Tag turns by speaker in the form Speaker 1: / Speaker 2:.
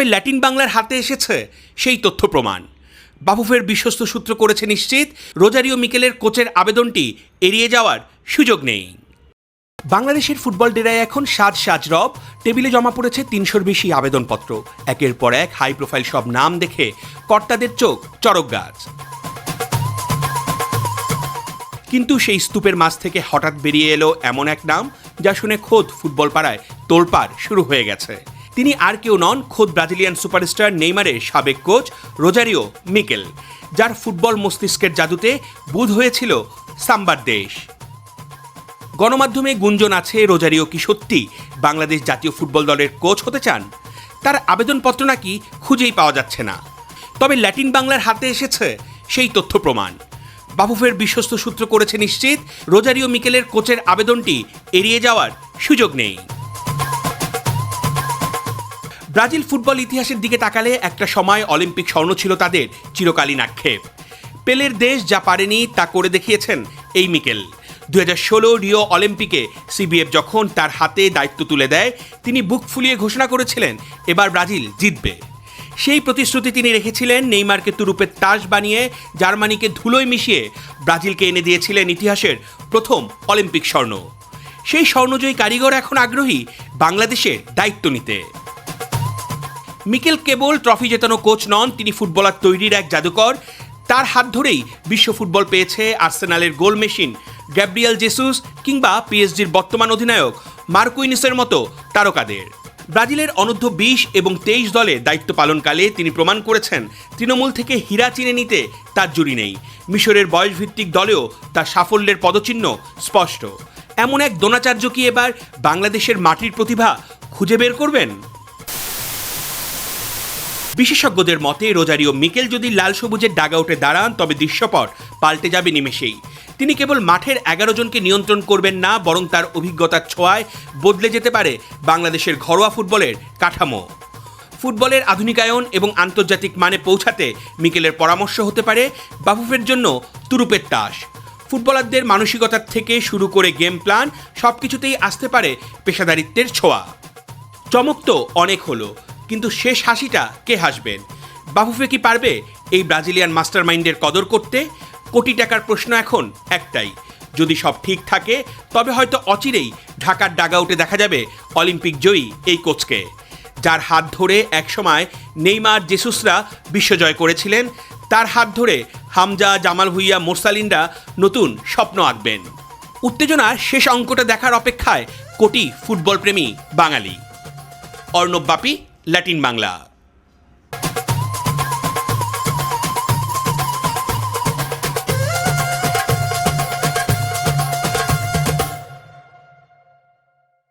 Speaker 1: Latin বাংলার হাতে এসেছে সেই তথ্য প্রমাণ। বাফুফের বিশ্বস্ত সূত্র করেছে নিশ্চিত, রোজারিও মিকেলের কোচের আবেদনটি এড়িয়ে যাওয়ার সুযোগ নেই। বাংলাদেশের ফুটবল ডেরায় এখন সাজ রব। টেবিলে জমা পড়েছে ৩০০-র বেশি আবেদনপত্র। একের পর এক হাই প্রোফাইল সব নাম দেখে কর্তাদের চোখ চড়ক গাছ। কিন্তু সেই স্তূপের মাঝ থেকে হঠাৎ বেরিয়ে এলো এমন এক নাম, যা শুনে খোদ ফুটবল পাড়ায় তোলপাড় শুরু হয়ে গেছে। তিনি আর কেউ নন, খোদ ব্রাজিলিয়ান সুপারস্টার নেইমারের সাবেক কোচ রোজারিও মিকেল, যার ফুটবল মস্তিষ্কের জাদুতে বুঁদ হয়েছিল সাম্বার দেশ। গণমাধ্যমে গুঞ্জন আছে, রোজারিও কি সত্যি বাংলাদেশ জাতীয় ফুটবল দলের কোচ হতে চান? তার আবেদনপত্র নাকি খুঁজেই পাওয়া যাচ্ছে না। তবে ল্যাটিন বাংলার হাতে এসেছে সেই তথ্য প্রমাণ। বাফুফের বিশ্বস্ত সূত্র করেছে নিশ্চিত, রোজারিও মিকেলের কোচের আবেদনটি এড়িয়ে যাওয়ার সুযোগ নেই। ব্রাজিল ফুটবল ইতিহাসের দিকে তাকালে একটা সময় অলিম্পিক স্বর্ণ ছিল তাদের চিরকালীন আক্ষেপ। পেলের দেশ যা পারেনি তা করে দেখিয়েছেন এই মিকেল। 2016 রিও অলিম্পিকে সিবিএফ যখন তার হাতে দায়িত্ব তুলে দেয়, তিনি বুক ফুলিয়ে ঘোষণা করেছিলেন এবার ব্রাজিল জিতবে। সেই প্রতিশ্রুতি তিনি রেখেছিলেন। নেইমারকে তুরুপের তাস বানিয়ে জার্মানিকে ধুলোয় মিশিয়ে ব্রাজিলকে এনে দিয়েছিলেন ইতিহাসের প্রথম অলিম্পিক স্বর্ণ। সেই স্বর্ণজয়ী কারিগর এখন আগ্রহী বাংলাদেশের দায়িত্ব নিতে। মিকেল কেবল ট্রফি জেতানো কোচ নন, তিনি ফুটবলার তৈরির এক জাদুকর। তার হাত ধরেই বিশ্ব ফুটবল পেয়েছে আর্সেনালের গোল মেশিন গ্যাব্রিয়েল জেসুস কিংবা পিএসজির বর্তমান অধিনায়ক মার্কুইনিসের মতো তারকাদের। ব্রাজিলের অনূর্ধ্ব 20 এবং 23 দলে দায়িত্ব পালনকালে তিনি প্রমাণ করেছেন তৃণমূল থেকে হীরা চিনে নিতে তার জুড়ি নেই। মিশরের বয়সভিত্তিক দলেও তার সাফল্যের পদচিহ্ন স্পষ্ট। এমন এক দ্রোণাচার্য কি এবার বাংলাদেশের মাটির প্রতিভা খুঁজে বের করবেন? বিশেষজ্ঞদের মতে রোজারিও মিকেল যদি লাল সবুজের ডাগআউটে দাঁড়ান, তবে দৃশ্যপট পাল্টে যাবে নিমেষেই। তিনি কেবল মাঠের 11 জনকে নিয়ন্ত্রণ করবেন না, বরং তার অভিজ্ঞতার ছোঁয়ায় বদলে যেতে পারে বাংলাদেশের ঘরোয়া ফুটবলের কাঠামো। ফুটবলের আধুনিকায়ন এবং আন্তর্জাতিক মানে পৌঁছাতে মিকেলের পরামর্শ হতে পারে বাফুফের জন্য তুরুপের তাস। ফুটবলারদের মানসিকতার থেকে শুরু করে গেম প্ল্যান সবকিছুতেই আসতে পারে পেশাদারিত্বের ছোঁয়া। চমক তো অনেক হলো, কিন্তু শেষ হাসিটা কে হাসবেন? বাফুফে কি পারবে এই ব্রাজিলিয়ান মাস্টারমাইন্ডের কদর করতে? কোটি টাকার প্রশ্ন এখন একটাই, যদি সব ঠিক থাকে তবে হয়তো অচিরেই ঢাকার ডাগআউটে দেখা যাবে অলিম্পিক জয়ী এই কোচকে, যার হাত ধরে একসময় নেইমার জেসুসরা বিশ্বজয় করেছিলেন। তার হাত ধরে হামজা, জামাল ভুঁইয়া, মোরসালিনরা নতুন স্বপ্ন আঁকবেন। উত্তেজনার শেষ অঙ্কটা দেখার অপেক্ষায় কোটি ফুটবল প্রেমী বাঙালি। অর্ণব বাপি, ল্যাটিন বাংলা।